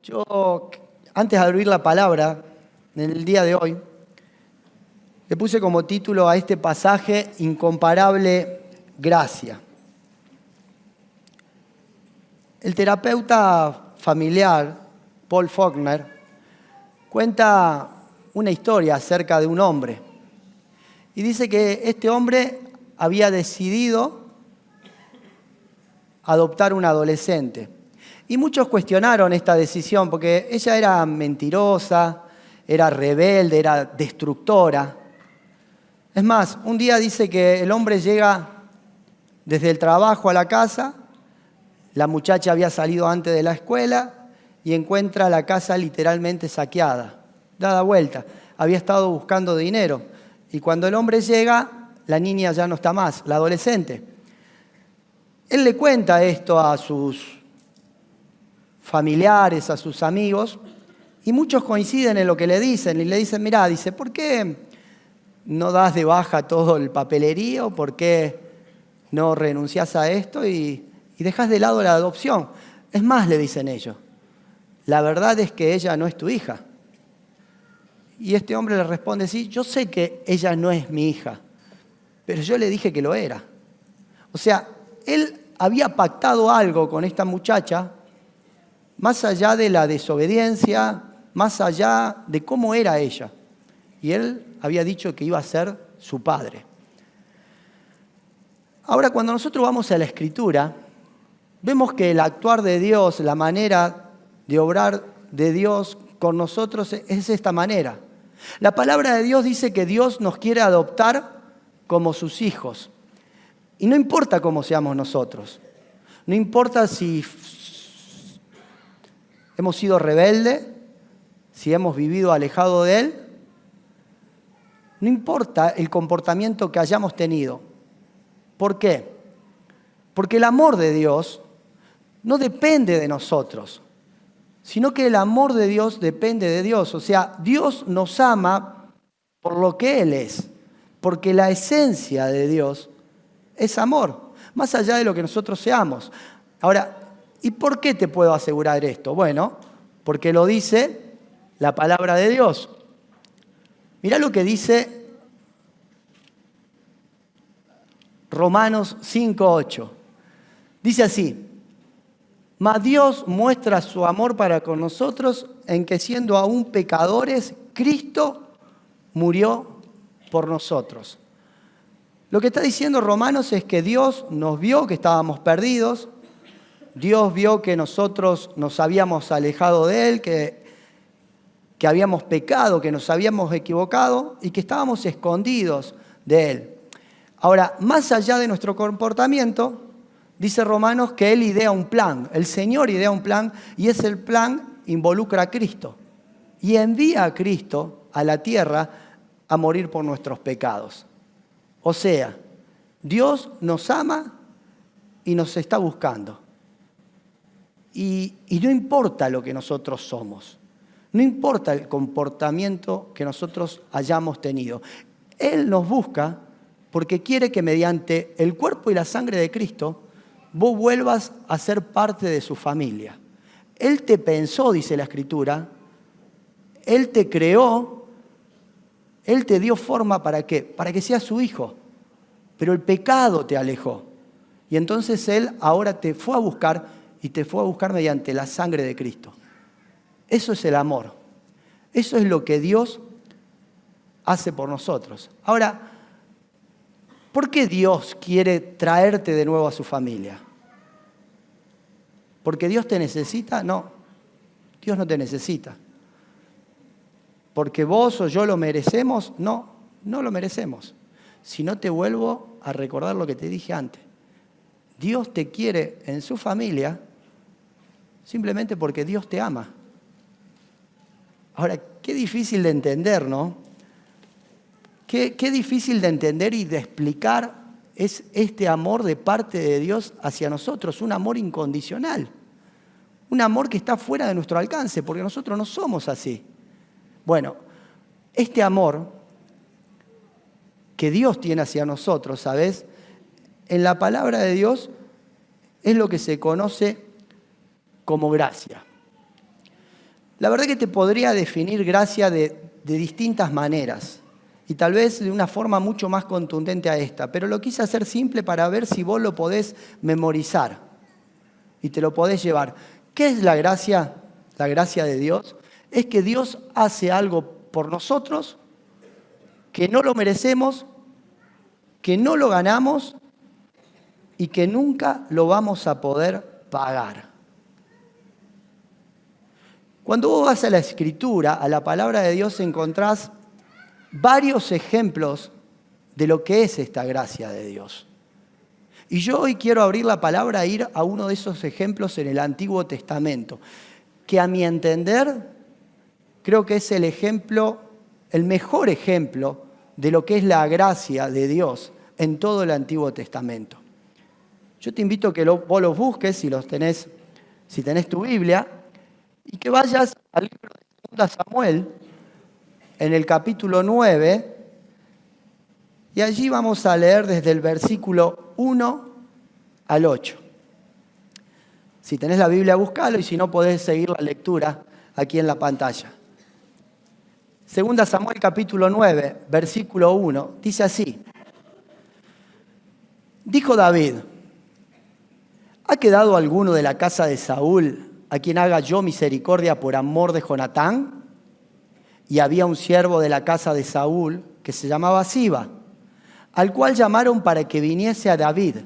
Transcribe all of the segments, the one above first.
Yo, antes de abrir la palabra, en el día de hoy, le puse como título a este pasaje Incomparable Gracia. El terapeuta familiar, Paul Faulkner, cuenta una historia acerca de un hombre. Y dice que este hombre había decidido adoptar un adolescente. Y muchos cuestionaron esta decisión porque ella era mentirosa, era rebelde, era destructora. Es más, un día dice que el hombre llega desde el trabajo a la casa, la muchacha había salido antes de la escuela y encuentra la casa literalmente saqueada, dada vuelta. Había estado buscando dinero y cuando el hombre llega, la niña ya no está más, la adolescente. Él le cuenta esto a sus familiares, a sus amigos, y muchos coinciden en lo que le dicen. Y le dicen, mirá, dice, ¿por qué no das de baja todo el papelerío? ¿Por qué no renunciás a esto y dejás de lado la adopción? Es más, le dicen ellos, la verdad es que ella no es tu hija. Y este hombre le responde, sí, yo sé que ella no es mi hija, pero yo le dije que lo era. O sea, él había pactado algo con esta muchacha, más allá de la desobediencia, más allá de cómo era ella. Y él había dicho que iba a ser su padre. Ahora, cuando nosotros vamos a la Escritura, vemos que el actuar de Dios, la manera de obrar de Dios con nosotros es esta manera. La palabra de Dios dice que Dios nos quiere adoptar como sus hijos. Y no importa cómo seamos nosotros. No importa si hemos sido rebeldes, si hemos vivido alejado de Él. No importa el comportamiento que hayamos tenido. ¿Por qué? Porque el amor de Dios no depende de nosotros, sino que el amor de Dios depende de Dios. O sea, Dios nos ama por lo que Él es, porque la esencia de Dios es amor, más allá de lo que nosotros seamos. Ahora, ¿y por qué te puedo asegurar esto? Bueno, porque lo dice la palabra de Dios. Mirá lo que dice Romanos 5:8. Dice así, mas Dios muestra su amor para con nosotros en que siendo aún pecadores, Cristo murió por nosotros. Lo que está diciendo Romanos es que Dios nos vio que estábamos perdidos, Dios vio que nosotros nos habíamos alejado de Él, que habíamos pecado, que nos habíamos equivocado y que estábamos escondidos de Él. Ahora, más allá de nuestro comportamiento, dice Romanos que Él idea un plan, el Señor idea un plan y ese plan involucra a Cristo y envía a Cristo a la tierra a morir por nuestros pecados. O sea, Dios nos ama y nos está buscando. Y no importa lo que nosotros somos, no importa el comportamiento que nosotros hayamos tenido. Él nos busca porque quiere que mediante el cuerpo y la sangre de Cristo vos vuelvas a ser parte de su familia. Él te pensó, dice la Escritura, Él te creó, Él te dio forma ¿para qué? Para que seas su hijo. Pero el pecado te alejó. Y entonces Él ahora te fue a buscar y te fue a buscar mediante la sangre de Cristo. Eso es el amor. Eso es lo que Dios hace por nosotros. Ahora, ¿por qué Dios quiere traerte de nuevo a su familia? ¿Porque Dios te necesita? No, Dios no te necesita. ¿Porque vos o yo lo merecemos? No, no lo merecemos. Si no te vuelvo a recordar lo que te dije antes. Dios te quiere en su familia simplemente porque Dios te ama. Ahora, qué difícil de entender, ¿no? Qué difícil de entender y de explicar es este amor de parte de Dios hacia nosotros, un amor incondicional, un amor que está fuera de nuestro alcance, porque nosotros no somos así. Bueno, este amor que Dios tiene hacia nosotros, ¿sabes? En la palabra de Dios es lo que se conoce como gracia. La verdad que te podría definir gracia de distintas maneras y tal vez de una forma mucho más contundente a esta, pero lo quise hacer simple para ver si vos lo podés memorizar y te lo podés llevar. ¿Qué es la gracia? La gracia de Dios es que Dios hace algo por nosotros que no lo merecemos, que no lo ganamos y que nunca lo vamos a poder pagar. Cuando vos vas a la Escritura, a la palabra de Dios, encontrás varios ejemplos de lo que es esta gracia de Dios. Y yo hoy quiero abrir la palabra e ir a uno de esos ejemplos en el Antiguo Testamento, que a mi entender creo que es el ejemplo, el mejor ejemplo de lo que es la gracia de Dios en todo el Antiguo Testamento. Yo te invito a que vos los busques si tenés tu Biblia, y que vayas al libro de 2 Samuel, en el capítulo 9, y allí vamos a leer desde el versículo 1 al 8. Si tenés la Biblia, búscalo, y si no, podés seguir la lectura aquí en la pantalla. 2 Samuel capítulo 9, versículo 1, dice así. Dijo David: ¿ha quedado alguno de la casa de Saúl a quien haga yo misericordia por amor de Jonatán? Y había un siervo de la casa de Saúl que se llamaba Siba, al cual llamaron para que viniese a David.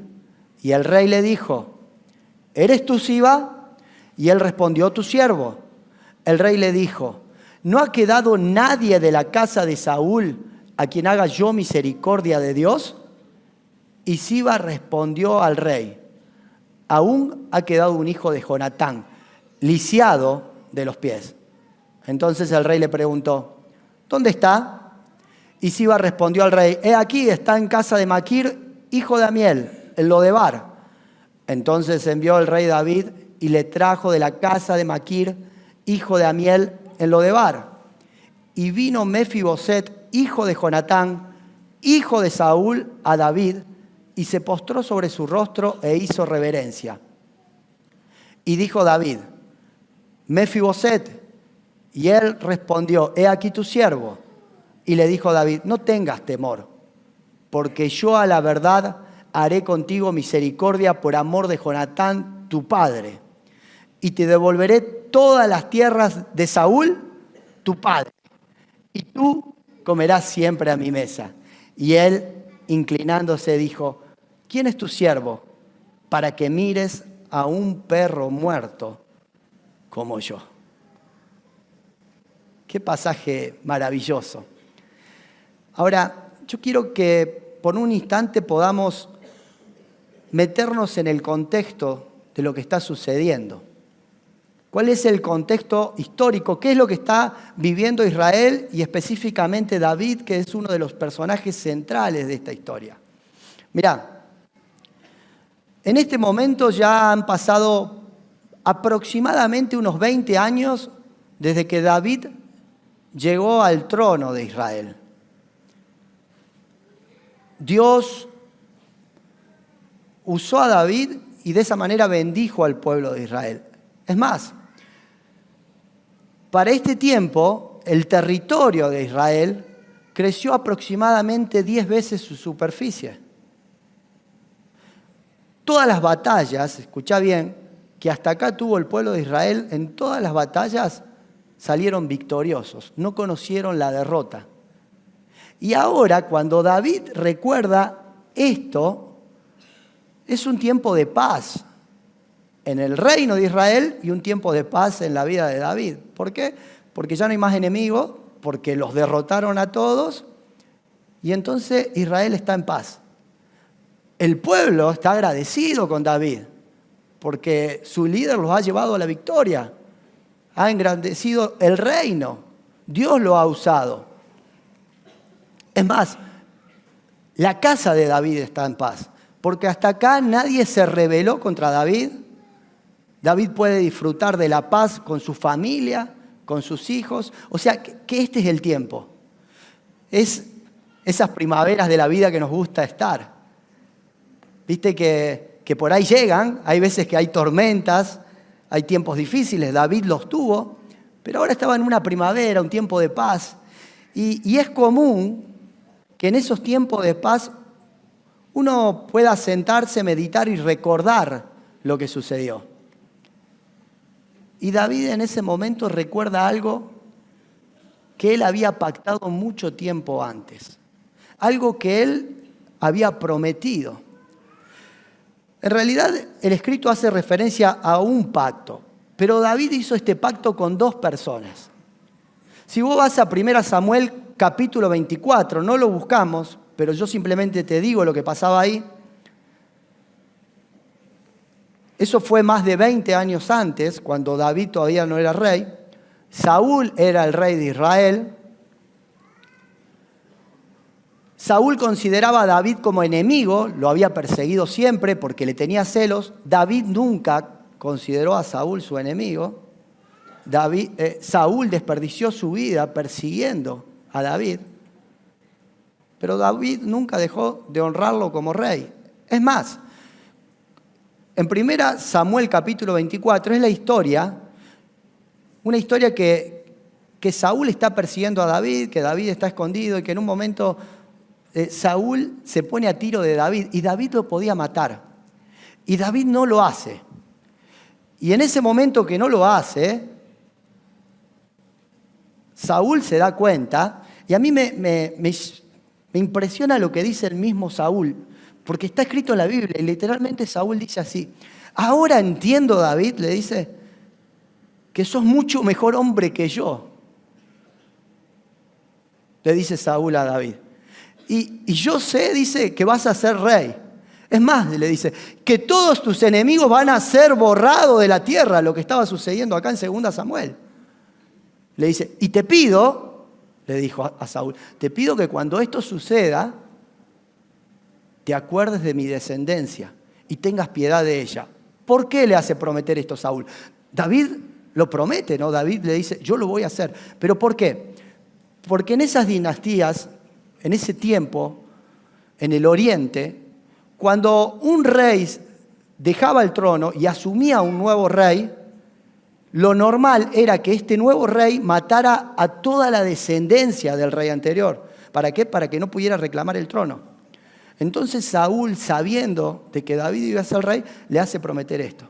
Y el rey le dijo: ¿eres tú Siba? Y él respondió: tu siervo. El rey le dijo: ¿no ha quedado nadie de la casa de Saúl a quien haga yo misericordia de Dios? Y Siba respondió al rey: aún ha quedado un hijo de Jonatán, lisiado de los pies. Entonces el rey le preguntó: ¿dónde está? Y Siba respondió al rey: he aquí, está en casa de Maquir, hijo de Amiel, en Lodebar. Entonces envió el rey David y le trajo de la casa de Maquir, hijo de Amiel, en Lodebar. Y vino Mefiboset, hijo de Jonatán, hijo de Saúl, a David, y se postró sobre su rostro e hizo reverencia. Y dijo David: Mefiboset. Y él respondió: he aquí tu siervo. Y le dijo David: no tengas temor, porque yo a la verdad haré contigo misericordia por amor de Jonatán, tu padre, y te devolveré todas las tierras de Saúl, tu padre, y tú comerás siempre a mi mesa. Y él, inclinándose, dijo: ¿quién es tu siervo para que mires a un perro muerto como yo? Qué pasaje maravilloso. Ahora, yo quiero que por un instante podamos meternos en el contexto de lo que está sucediendo. ¿Cuál es el contexto histórico? ¿Qué es lo que está viviendo Israel y específicamente David, que es uno de los personajes centrales de esta historia? Mirá, en este momento ya han pasado aproximadamente unos 20 años desde que David llegó al trono de Israel. Dios usó a David y de esa manera bendijo al pueblo de Israel. Es más, para este tiempo, el territorio de Israel creció aproximadamente 10 veces su superficie. Todas las batallas, escuchá bien, que hasta acá tuvo el pueblo de Israel, en todas las batallas salieron victoriosos, no conocieron la derrota. Y ahora, cuando David recuerda esto, es un tiempo de paz en el reino de Israel y un tiempo de paz en la vida de David. ¿Por qué? Porque ya no hay más enemigos, porque los derrotaron a todos y entonces Israel está en paz. El pueblo está agradecido con David porque su líder los ha llevado a la victoria. Ha engrandecido el reino. Dios lo ha usado. Es más, la casa de David está en paz, porque hasta acá nadie se rebeló contra David. David puede disfrutar de la paz con su familia, con sus hijos. O sea, que este es el tiempo. Es esas primaveras de la vida que nos gusta estar. Viste que por ahí llegan, hay veces que hay tormentas, hay tiempos difíciles, David los tuvo, Pero ahora estaba en una primavera, un tiempo de paz. Y es común que en esos tiempos de paz uno pueda sentarse, meditar y recordar lo que sucedió. Y David en ese momento recuerda algo que él había pactado mucho tiempo antes. Algo que él había prometido. En realidad, el escrito hace referencia a un pacto, pero David hizo este pacto con dos personas. Si vos vas a 1 Samuel capítulo 24, no lo buscamos, pero yo simplemente te digo lo que pasaba ahí. Eso fue más de 20 años antes, cuando David todavía no era rey. Saúl era el rey de Israel. Saúl consideraba a David como enemigo, lo había perseguido siempre porque le tenía celos. David nunca consideró a Saúl su enemigo. Saúl desperdició su vida persiguiendo a David, pero David nunca dejó de honrarlo como rey. Es más, en 1 Samuel capítulo 24 es la historia, una historia que Saúl está persiguiendo a David, que David está escondido y que en un momento Saúl se pone a tiro de David y David lo podía matar. Y David no lo hace. Y en ese momento que no lo hace, Saúl se da cuenta, y a mí me impresiona lo que dice el mismo Saúl, porque está escrito en la Biblia, y literalmente Saúl dice así: ahora entiendo, David, le dice, que sos mucho mejor hombre que yo. Le dice Saúl a David. Y yo sé, dice, que vas a ser rey. Es más, le dice, que todos tus enemigos van a ser borrados de la tierra, lo que estaba sucediendo acá en 2 Samuel. Le dice, y te pido, le dijo a Saúl, te pido que cuando esto suceda, te acuerdes de mi descendencia y tengas piedad de ella. ¿Por qué le hace prometer esto a Saúl? David lo promete, ¿no? David le dice, yo lo voy a hacer. ¿Pero por qué? Porque en esas dinastías, en ese tiempo, en el oriente, cuando un rey dejaba el trono y asumía un nuevo rey, lo normal era que este nuevo rey matara a toda la descendencia del rey anterior. ¿Para qué? Para que no pudiera reclamar el trono. Entonces Saúl, sabiendo de que David iba a ser rey, le hace prometer esto.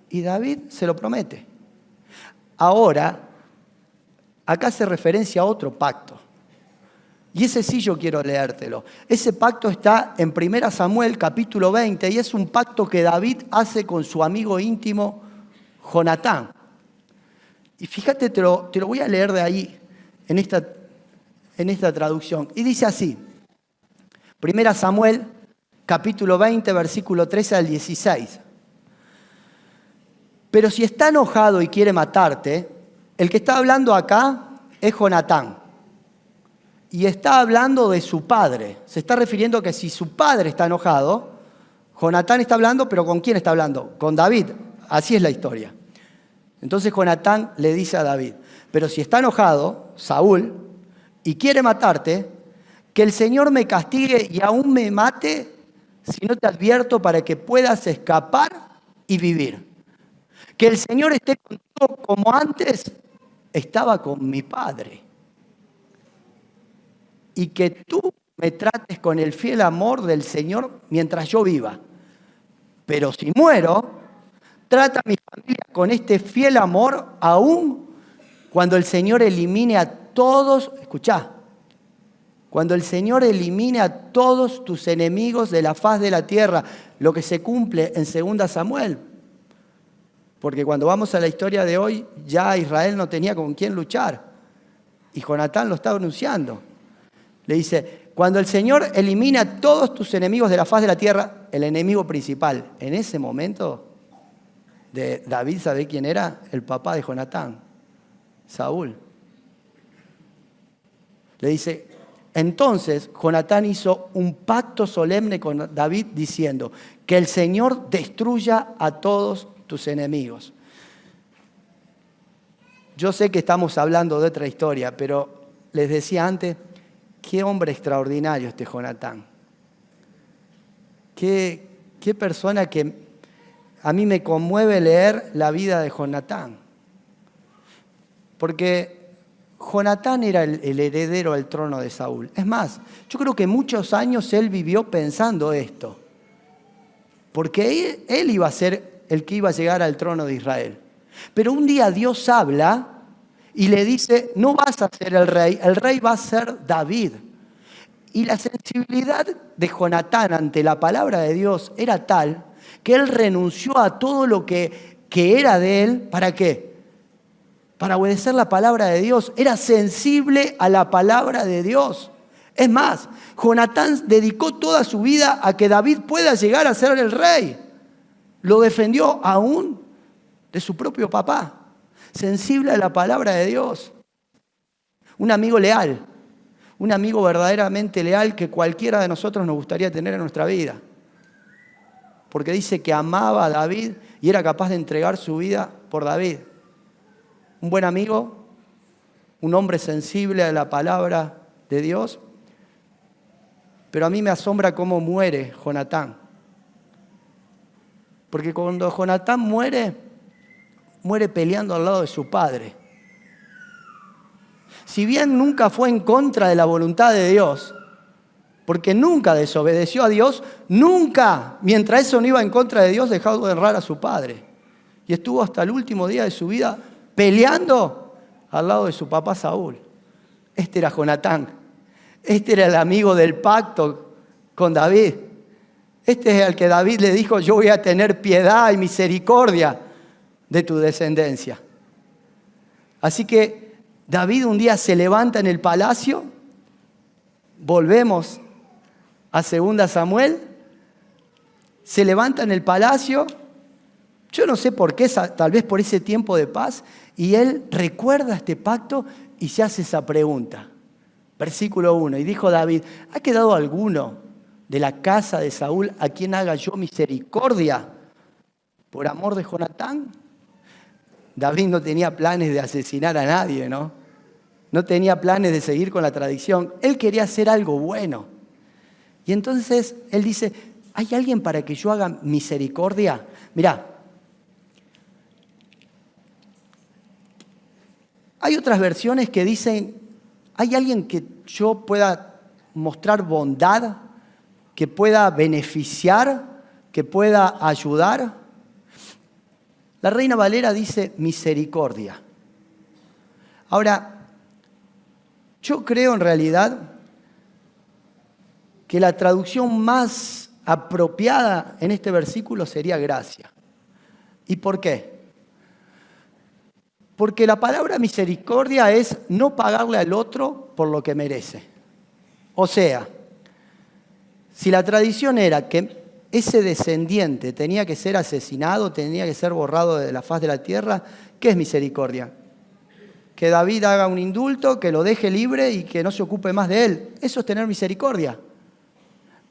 Y David se lo promete. Ahora, acá hace referencia a otro pacto. Y ese sí yo quiero leértelo. Ese pacto está en 1 Samuel capítulo 20 y es un pacto que David hace con su amigo íntimo Jonatán. Y fíjate, te lo voy a leer de ahí, en esta traducción. Y dice así, 1 Samuel, capítulo 20, versículo 13 al 16. Pero si está enojado y quiere matarte, el que está hablando acá es Jonatán. Y está hablando de su padre. Se está refiriendo a que si su padre está enojado, Jonatán está hablando, pero ¿con quién está hablando? Con David. Así es la historia. Entonces Jonatán le dice a David, pero si está enojado, Saúl, y quiere matarte, que el Señor me castigue y aún me mate si no te advierto para que puedas escapar y vivir. Que el Señor esté contigo como antes estaba con mi padre. Y que tú me trates con el fiel amor del Señor mientras yo viva. Pero si muero, trata a mi familia con este fiel amor aún cuando el Señor elimine a todos, escuchá, cuando el Señor elimine a todos tus enemigos de la faz de la tierra, lo que se cumple en 2 Samuel. Porque cuando vamos a la historia de hoy, ya Israel no tenía con quién luchar. Y Jonatán lo estaba anunciando. Le dice, cuando el Señor elimine a todos tus enemigos de la faz de la tierra, el enemigo principal, en ese momento de David, ¿sabe quién era? El papá de Jonatán, Saúl. Le dice, entonces Jonatán hizo un pacto solemne con David diciendo, que el Señor destruya a todos tus enemigos. Yo sé que estamos hablando de otra historia, pero les decía antes, qué hombre extraordinario este Jonatán. Qué persona que a mí me conmueve leer la vida de Jonatán. Porque Jonatán era el heredero al trono de Saúl. Es más, yo creo que muchos años él vivió pensando esto. Porque él iba a ser el que iba a llegar al trono de Israel. Pero un día Dios habla y le dice, no vas a ser el rey va a ser David. Y la sensibilidad de Jonatán ante la palabra de Dios era tal que él renunció a todo lo que era de él. ¿Para qué? Para obedecer la palabra de Dios. Era sensible a la palabra de Dios. Es más, Jonatán dedicó toda su vida a que David pueda llegar a ser el rey. Lo defendió aún de su propio papá. Sensible a la palabra de Dios. Un amigo leal. Un amigo verdaderamente leal que cualquiera de nosotros nos gustaría tener en nuestra vida. Porque dice que amaba a David y era capaz de entregar su vida por David. Un buen amigo, un hombre sensible a la palabra de Dios. Pero a mí me asombra cómo muere Jonatán. Porque cuando Jonatán muere peleando al lado de su padre. Si bien nunca fue en contra de la voluntad de Dios, porque nunca desobedeció a Dios, nunca, mientras eso no iba en contra de Dios, dejó de honrar a su padre. Y estuvo hasta el último día de su vida peleando al lado de su papá Saúl. Este era Jonatán. Este era el amigo del pacto con David. Este es el que David le dijo, yo voy a tener piedad y misericordia de tu descendencia. Así que David un día se levanta en el palacio. Volvemos a 2 Samuel. Se levanta en el palacio. Yo no sé por qué, tal vez por ese tiempo de paz. Y él recuerda este pacto y se hace esa pregunta. Versículo 1. Y dijo David, ¿ha quedado alguno de la casa de Saúl a quien haga yo misericordia por amor de Jonatán? David no tenía planes de asesinar a nadie, ¿no? No tenía planes de seguir con la tradición. Él quería hacer algo bueno. Y entonces él dice, ¿hay alguien para que yo haga misericordia? Mirá, hay otras versiones que dicen, ¿hay alguien que yo pueda mostrar bondad, que pueda beneficiar, que pueda ayudar? La Reina Valera dice misericordia. Ahora, yo creo en realidad que la traducción más apropiada en este versículo sería gracia. ¿Y por qué? Porque la palabra misericordia es no pagarle al otro por lo que merece. O sea, si la tradición era que ese descendiente tenía que ser asesinado, tenía que ser borrado de la faz de la tierra, ¿qué es misericordia? Que David haga un indulto, que lo deje libre y que no se ocupe más de él. Eso es tener misericordia.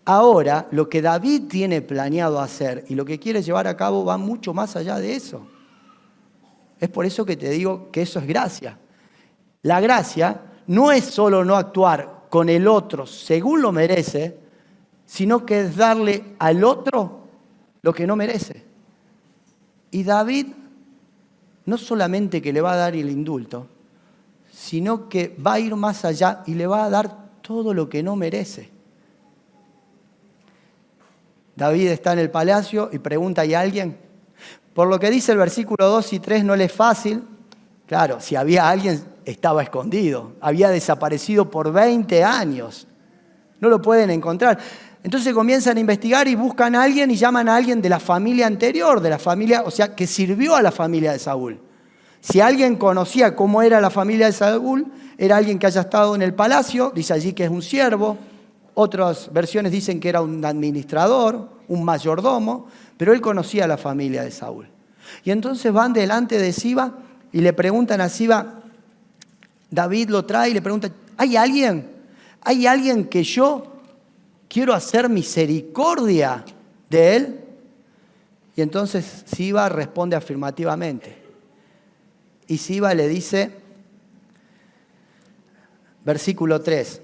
Ahora, lo que David tiene planeado hacer y lo que quiere llevar a cabo va mucho más allá de eso. Es por eso que te digo que eso es gracia. La gracia no es solo no actuar con el otro según lo merece, sino que es darle al otro lo que no merece. Y David no solamente que le va a dar el indulto, sino que va a ir más allá y le va a dar todo lo que no merece. David está en el palacio y pregunta, ¿hay alguien? Por lo que dice el versículo 2 y 3 no le es fácil. Claro, si había alguien, estaba escondido. Había desaparecido por 20 años. No lo pueden encontrar. Entonces comienzan a investigar y buscan a alguien y llaman a alguien de la familia anterior, de la familia, o sea, que sirvió a la familia de Saúl. Si alguien conocía cómo era la familia de Saúl, era alguien que haya estado en el palacio, dice allí que es un siervo. Otras versiones dicen que era un administrador, un mayordomo, pero él conocía a la familia de Saúl. Y entonces van delante de Siba y le preguntan a Siba, David lo trae y le pregunta, ¿hay alguien? ¿Hay alguien que yo quiero hacer misericordia de él? Y entonces Siba responde afirmativamente. Y Siba le dice, versículo 3,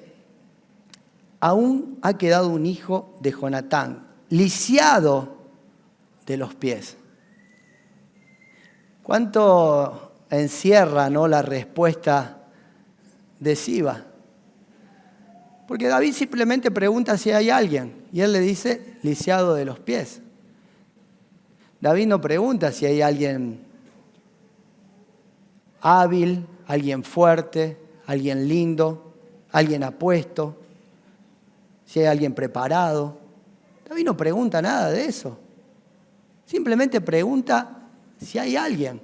aún ha quedado un hijo de Jonatán, lisiado de los pies. ¿Cuánto encierra, ¿no?, la respuesta de Siba. Porque David simplemente pregunta si hay alguien y él le dice, lisiado de los pies. David no pregunta si hay alguien hábil, alguien fuerte, alguien lindo, alguien apuesto, si hay alguien preparado. David no pregunta nada de eso. Simplemente pregunta si hay alguien.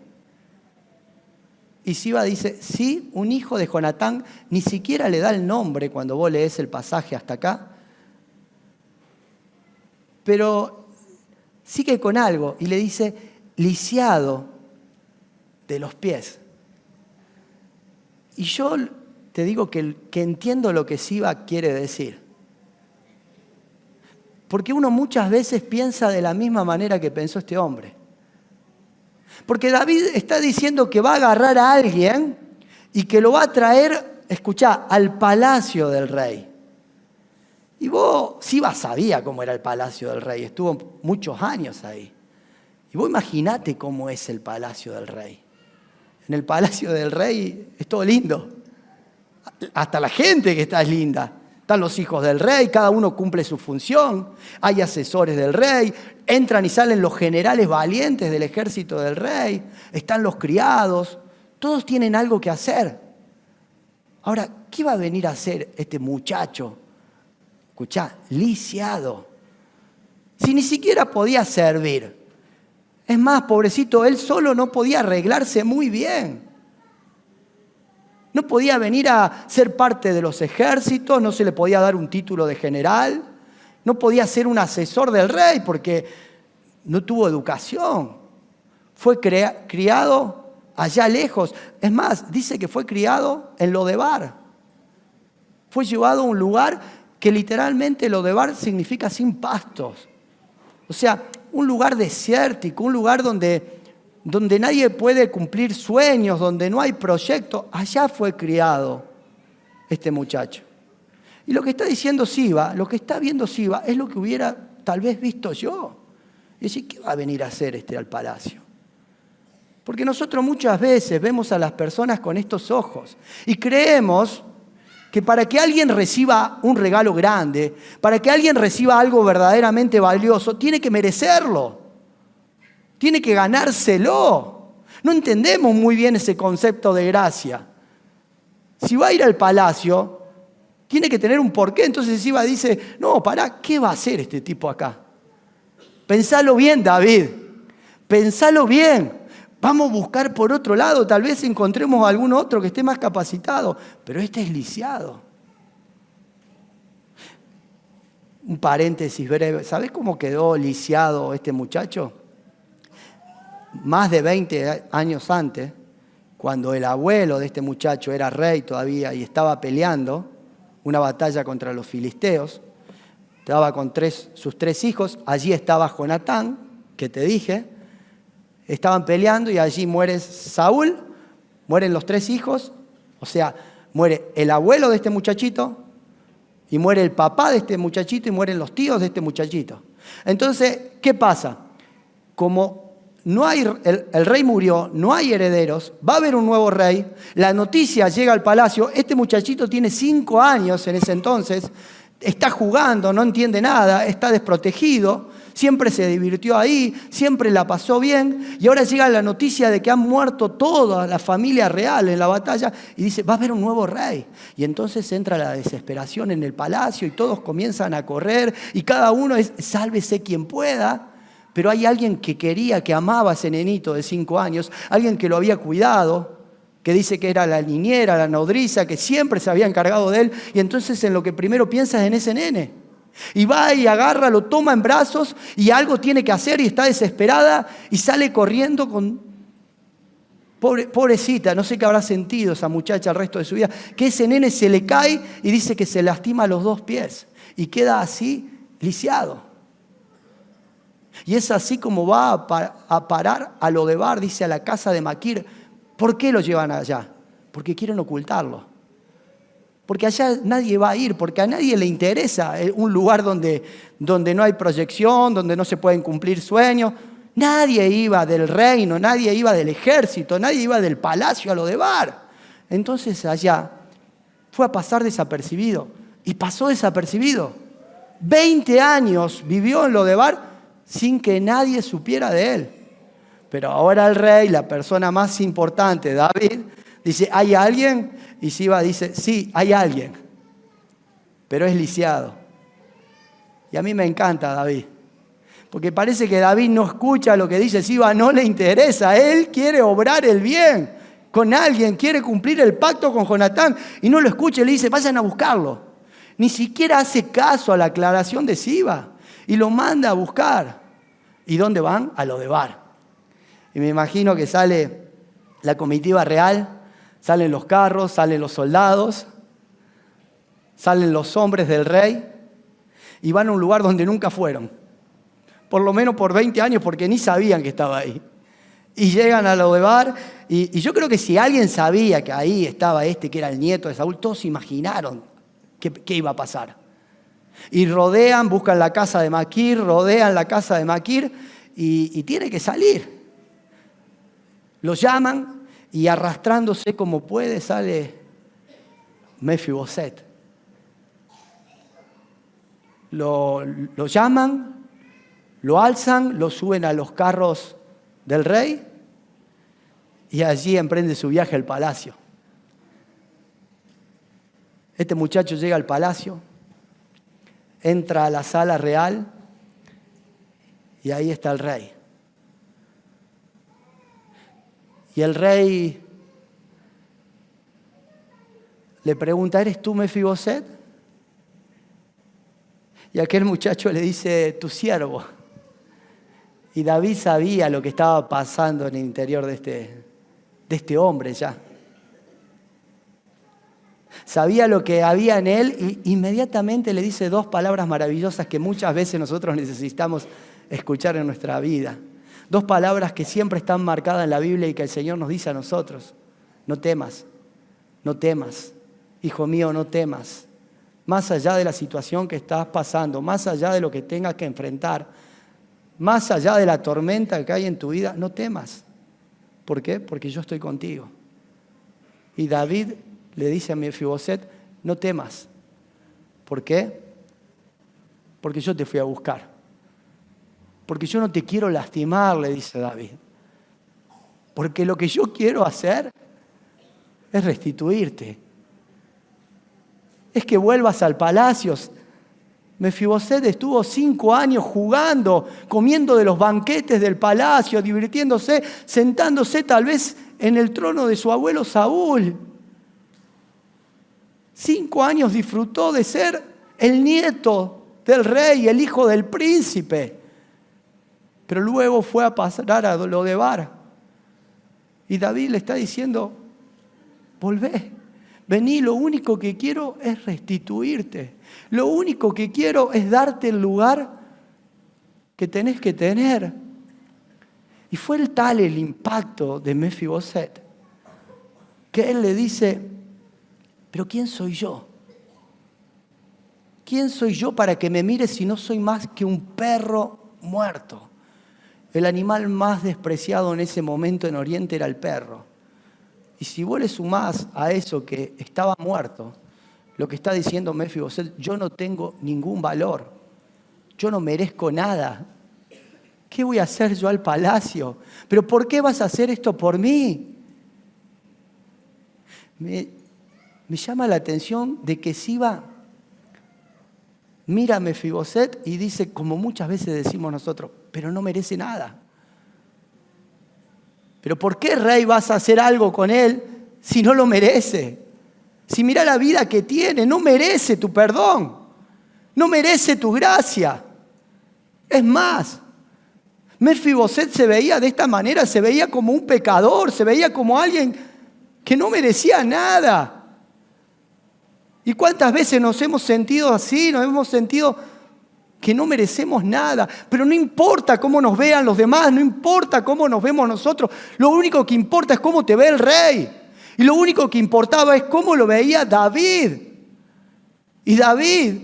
Y Siba dice, sí, un hijo de Jonatán, ni siquiera le da el nombre cuando vos lees el pasaje hasta acá, pero sigue con algo y le dice, lisiado de los pies. Y yo te digo que entiendo lo que Siba quiere decir. Porque uno muchas veces piensa de la misma manera que pensó este hombre. Porque David está diciendo que va a agarrar a alguien y que lo va a traer, escuchá, al palacio del rey. Y Siba sabía cómo era el palacio del rey, estuvo muchos años ahí. Y vos imaginate cómo es el palacio del rey. En el palacio del rey es todo lindo. Hasta la gente que está es linda. Están los hijos del rey, cada uno cumple su función. Hay asesores del rey, entran y salen los generales valientes del ejército del rey. Están los criados, todos tienen algo que hacer. Ahora, ¿qué va a venir a hacer este muchacho? Escuchá, lisiado. Si ni siquiera podía servir. Es más, pobrecito, él solo no podía arreglarse muy bien. No podía venir a ser parte de los ejércitos, no se le podía dar un título de general, no podía ser un asesor del rey porque no tuvo educación. Fue criado allá lejos. Es más, dice que fue criado en Lodebar. Fue llevado a un lugar que literalmente Lodebar significa sin pastos. O sea, un lugar desértico, un lugar donde nadie puede cumplir sueños, donde no hay proyecto. Allá fue criado este muchacho. Y lo que está diciendo Siba, lo que está viendo Siba, es lo que hubiera tal vez visto yo. Y decir, ¿qué va a venir a hacer este al palacio? Porque nosotros muchas veces vemos a las personas con estos ojos y creemos que para que alguien reciba un regalo grande, para que alguien reciba algo verdaderamente valioso, tiene que merecerlo. Tiene que ganárselo. No entendemos muy bien ese concepto de gracia. Si va a ir al palacio, tiene que tener un porqué. Entonces Siba dice, no, pará, ¿qué va a hacer este tipo acá? Pensalo bien, David. Pensalo bien. Vamos a buscar por otro lado. Tal vez encontremos algún otro que esté más capacitado. Pero este es lisiado. Un paréntesis breve. ¿Sabés cómo quedó lisiado este muchacho? Más de 20 años antes, cuando el abuelo de este muchacho era rey todavía y estaba peleando una batalla contra los filisteos, estaba con sus tres hijos, allí estaba Jonatán, que te dije, estaban peleando y allí muere Saúl, mueren los tres hijos, o sea, muere el abuelo de este muchachito y muere el papá de este muchachito y mueren los tíos de este muchachito. Entonces, ¿qué pasa? Como no hay, el rey murió, no hay herederos, va a haber un nuevo rey, la noticia llega al palacio, este muchachito tiene 5 años en ese entonces, está jugando, no entiende nada, está desprotegido, siempre se divirtió ahí, siempre la pasó bien, y ahora llega la noticia de que han muerto toda la familia real en la batalla, y dice, va a haber un nuevo rey. Y entonces entra la desesperación en el palacio, y todos comienzan a correr, y cada uno es, sálvese quien pueda. Pero hay alguien que quería, que amaba a ese nenito de 5 años, alguien que lo había cuidado, que dice que era la niñera, la nodriza, que siempre se había encargado de él, y entonces en lo que primero piensa es en ese nene. Y va y agarra, lo toma en brazos, y algo tiene que hacer, y está desesperada, y sale corriendo con... Pobrecita, no sé qué habrá sentido esa muchacha el resto de su vida, que ese nene se le cae y dice que se lastima los 2 pies, y queda así, lisiado. Y es así como va a parar a Lodebar, dice, a la casa de Maquir. ¿Por qué lo llevan allá? Porque quieren ocultarlo. Porque allá nadie va a ir, porque a nadie le interesa un lugar donde no hay proyección, donde no se pueden cumplir sueños. Nadie iba del reino, nadie iba del ejército, nadie iba del palacio a Lodebar. Entonces allá fue a pasar desapercibido. Y pasó desapercibido. 20 años vivió en Lodebar sin que nadie supiera de él. Pero ahora el rey, la persona más importante, David, dice, ¿hay alguien? Y Siba dice, sí, hay alguien, pero es lisiado. Y a mí me encanta David, porque parece que David no escucha lo que dice Siba, no le interesa. Él quiere obrar el bien con alguien, quiere cumplir el pacto con Jonatán, y no lo escucha y le dice, vayan a buscarlo. Ni siquiera hace caso a la aclaración de Siba y lo manda a buscar. ¿Y dónde van? A Lodebar. Y me imagino que sale la comitiva real, salen los carros, salen los soldados, salen los hombres del rey y van a un lugar donde nunca fueron. Por lo menos por 20 años, porque ni sabían que estaba ahí. Y llegan a Lodebar y yo creo que si alguien sabía que ahí estaba que era el nieto de Saúl, todos imaginaron qué iba a pasar. Y rodean, buscan la casa de Maquir, rodean la casa de Maquir y tiene que salir. Lo llaman y arrastrándose como puede sale Mefiboset. Lo llaman, lo alzan, lo suben a los carros del rey y allí emprende su viaje al palacio. Este muchacho llega al palacio, entra a la sala real y ahí está el rey. Y el rey le pregunta, ¿eres tú Mefiboset? Y aquel muchacho le dice, tu siervo. Y David sabía lo que estaba pasando en el interior de este hombre ya. Sabía lo que había en él y inmediatamente le dice dos palabras maravillosas que muchas veces nosotros necesitamos escuchar en nuestra vida. Dos palabras que siempre están marcadas en la Biblia y que el Señor nos dice a nosotros. No temas, no temas. Hijo mío, no temas. Más allá de la situación que estás pasando, más allá de lo que tengas que enfrentar, más allá de la tormenta que hay en tu vida, no temas. ¿Por qué? Porque yo estoy contigo. Y David le dice a Mefiboset, no temas. ¿Por qué? Porque yo te fui a buscar. Porque yo no te quiero lastimar, le dice David. Porque lo que yo quiero hacer es restituirte. Es que vuelvas al palacio. Mefiboset estuvo 5 años jugando, comiendo de los banquetes del palacio, divirtiéndose, sentándose tal vez en el trono de su abuelo Saúl. 5 años disfrutó de ser el nieto del rey, el hijo del príncipe. Pero luego fue a pasar a Lodebar. Y David le está diciendo, volvé, vení, lo único que quiero es restituirte. Lo único que quiero es darte el lugar que tenés que tener. Y fue tal el impacto de Mefiboset que él le dice, pero ¿quién soy yo? ¿Quién soy yo para que me mires si no soy más que un perro muerto? El animal más despreciado en ese momento en Oriente era el perro. Y si vos le sumás a eso que estaba muerto, lo que está diciendo Mefiboset, yo no tengo ningún valor, yo no merezco nada. ¿Qué voy a hacer yo al palacio? ¿Pero por qué vas a hacer esto por mí? Me llama la atención de que Siba mira a Mefiboset y dice, como muchas veces decimos nosotros, pero no merece nada. ¿Pero por qué, rey, vas a hacer algo con él si no lo merece? Si mira la vida que tiene, no merece tu perdón, no merece tu gracia. Es más, Mefiboset se veía de esta manera, se veía como un pecador, se veía como alguien que no merecía nada. ¿Y cuántas veces nos hemos sentido así? Nos hemos sentido que no merecemos nada. Pero no importa cómo nos vean los demás, no importa cómo nos vemos nosotros. Lo único que importa es cómo te ve el rey. Y lo único que importaba es cómo lo veía David. Y David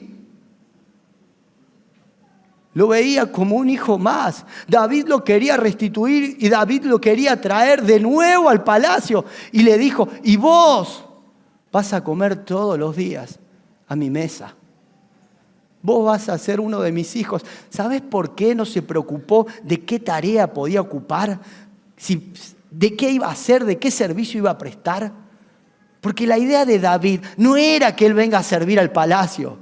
Lo veía como un hijo más. David lo quería restituir y David lo quería traer de nuevo al palacio. Y le dijo, y vos vas a comer todos los días a mi mesa. Vos vas a ser uno de mis hijos. ¿Sabés por qué no se preocupó de qué tarea podía ocupar? ¿De qué iba a hacer? ¿De qué servicio iba a prestar? Porque la idea de David no era que él venga a servir al palacio.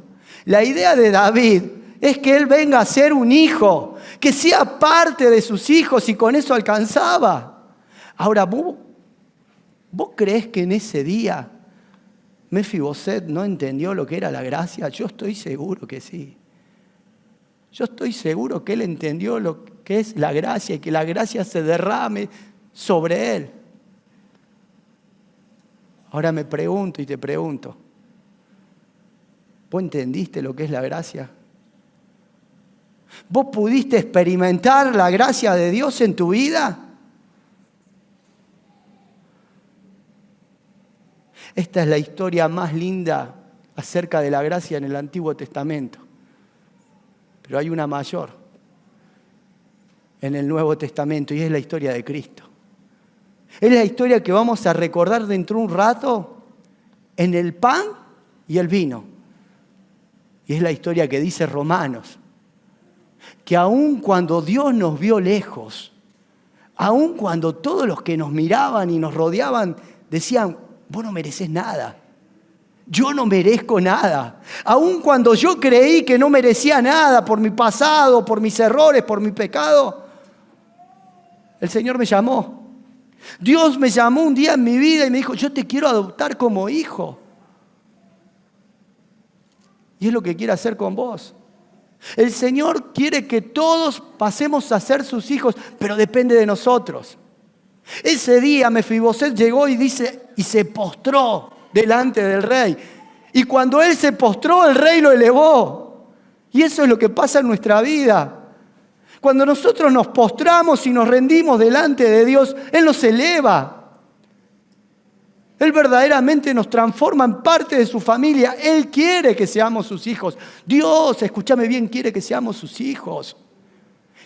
La idea de David es que él venga a ser un hijo, que sea parte de sus hijos y con eso alcanzaba. Ahora, ¿vos creés que en ese día Mefiboset no entendió lo que era la gracia? Yo estoy seguro que sí. Yo estoy seguro que él entendió lo que es la gracia y que la gracia se derrame sobre él. Ahora me pregunto y te pregunto, ¿vos entendiste lo que es la gracia? ¿Vos pudiste experimentar la gracia de Dios en tu vida? Esta es la historia más linda acerca de la gracia en el Antiguo Testamento. Pero hay una mayor en el Nuevo Testamento y es la historia de Cristo. Es la historia que vamos a recordar dentro de un rato en el pan y el vino. Y es la historia que dice Romanos. Que aun cuando Dios nos vio lejos, aun cuando todos los que nos miraban y nos rodeaban decían, vos no merecés nada, yo no merezco nada, aun cuando yo creí que no merecía nada por mi pasado, por mis errores, por mi pecado, el Señor me llamó. Dios me llamó un día en mi vida y me dijo, yo te quiero adoptar como hijo. Y es lo que quiere hacer con vos. El Señor quiere que todos pasemos a ser sus hijos, pero depende de nosotros. Ese día Mefiboset llegó y dice, y se postró delante del rey. Y cuando él se postró, el rey lo elevó. Y eso es lo que pasa en nuestra vida. Cuando nosotros nos postramos y nos rendimos delante de Dios, Él nos eleva. Él verdaderamente nos transforma en parte de su familia. Él quiere que seamos sus hijos. Dios, escúchame bien, quiere que seamos sus hijos.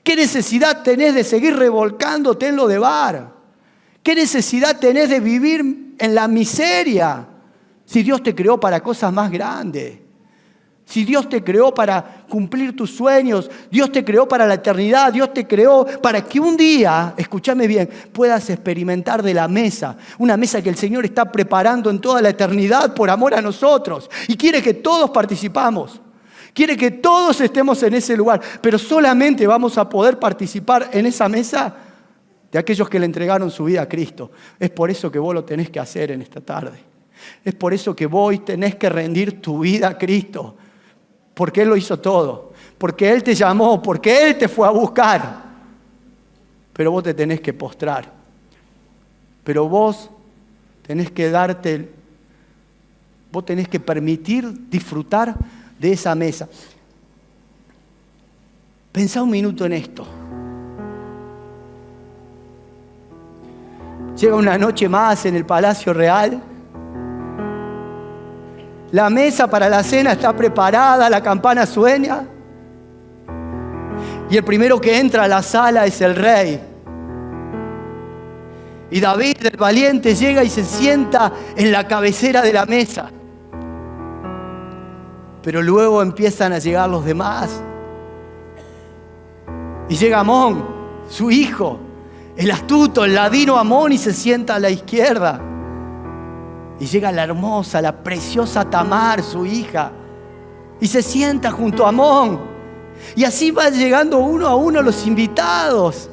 ¿Qué necesidad tenés de seguir revolcándote en lo de bar? ¿Qué necesidad tenés de vivir en la miseria? Si Dios te creó para cosas más grandes. Si Dios te creó para cumplir tus sueños, Dios te creó para la eternidad, Dios te creó para que un día, escúchame bien, puedas experimentar de la mesa, una mesa que el Señor está preparando en toda la eternidad por amor a nosotros. Y quiere que todos participamos, quiere que todos estemos en ese lugar, pero solamente vamos a poder participar en esa mesa de aquellos que le entregaron su vida a Cristo. Es por eso que vos lo tenés que hacer en esta tarde. Es por eso que vos tenés que rendir tu vida a Cristo. Porque Él lo hizo todo, porque Él te llamó, porque Él te fue a buscar. Pero vos te tenés que postrar. Pero vos tenés que vos tenés que permitir disfrutar de esa mesa. Pensá un minuto en esto. Llega una noche más en el Palacio Real. La mesa para la cena está preparada, la campana suena. Y el primero que entra a la sala es el rey. Y David, el valiente, llega y se sienta en la cabecera de la mesa. Pero luego empiezan a llegar los demás. Y llega Amón, su hijo, el astuto, el ladino Amón, y se sienta a la izquierda. Y llega la hermosa, la preciosa Tamar, su hija, y se sienta junto a Amón. Y así van llegando uno a uno los invitados.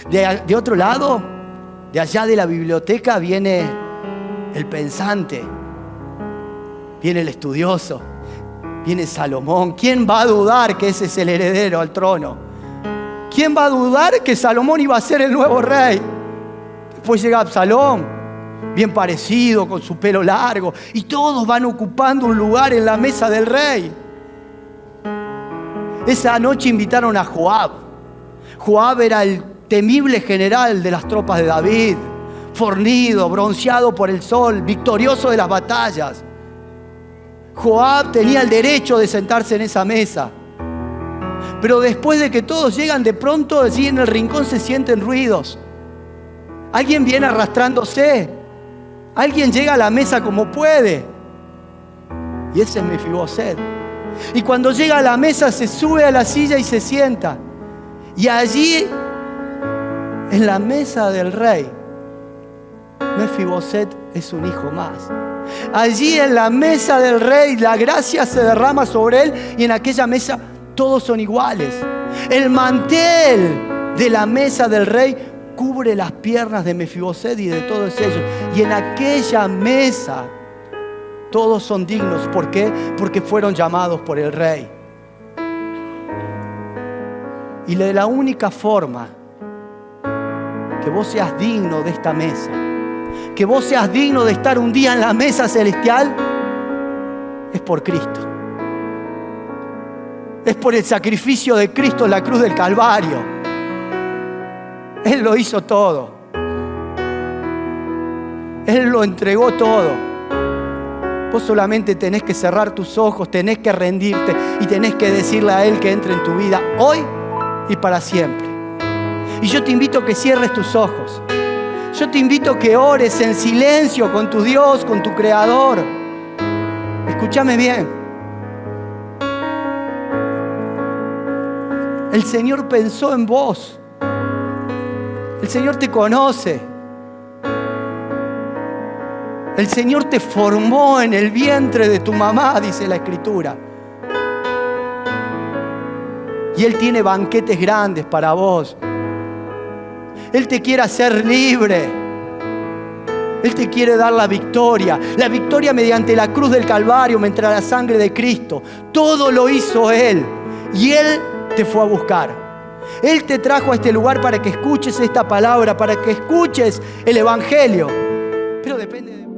De otro lado, de allá de la biblioteca, viene el pensante, viene el estudioso, viene Salomón. ¿Quién va a dudar que ese es el heredero al trono? ¿Quién va a dudar que Salomón iba a ser el nuevo rey? Después llega Absalón, bien parecido, con su pelo largo, y todos van ocupando un lugar en la mesa del rey. Esa noche invitaron a Joab. Joab era el temible general de las tropas de David, fornido, bronceado por el sol, victorioso de las batallas. Joab tenía el derecho de sentarse en esa mesa. Pero después de que todos llegan, de pronto allí en el rincón se sienten ruidos. Alguien viene arrastrándose. Alguien llega a la mesa como puede. Y ese es Mefiboset. Y cuando llega a la mesa se sube a la silla y se sienta. Y allí, en la mesa del rey, Mefiboset es un hijo más. Allí en la mesa del rey la gracia se derrama sobre él y en aquella mesa todos son iguales. El mantel de la mesa del rey cubre las piernas de Mefiboset y de todos ellos. Y en aquella mesa todos son dignos. ¿Por qué? Porque fueron llamados por el rey. Y de la única forma que vos seas digno de esta mesa, que vos seas digno de estar un día en la mesa celestial, es por Cristo. Es por el sacrificio de Cristo en la cruz del Calvario. Él lo hizo todo. Él lo entregó todo. Vos solamente tenés que cerrar tus ojos, tenés que rendirte y tenés que decirle a Él que entre en tu vida hoy y para siempre. Y yo te invito a que cierres tus ojos. Yo te invito a que ores en silencio con tu Dios, con tu Creador. Escúchame bien. El Señor pensó en vos. El Señor te conoce. El Señor te formó en el vientre de tu mamá, dice la Escritura. Y Él tiene banquetes grandes para vos. Él te quiere hacer libre. Él te quiere dar la victoria mediante la cruz del Calvario, mediante la sangre de Cristo. Todo lo hizo Él y Él te fue a buscar. Él te trajo a este lugar para que escuches esta palabra, para que escuches el Evangelio. Pero depende de vos.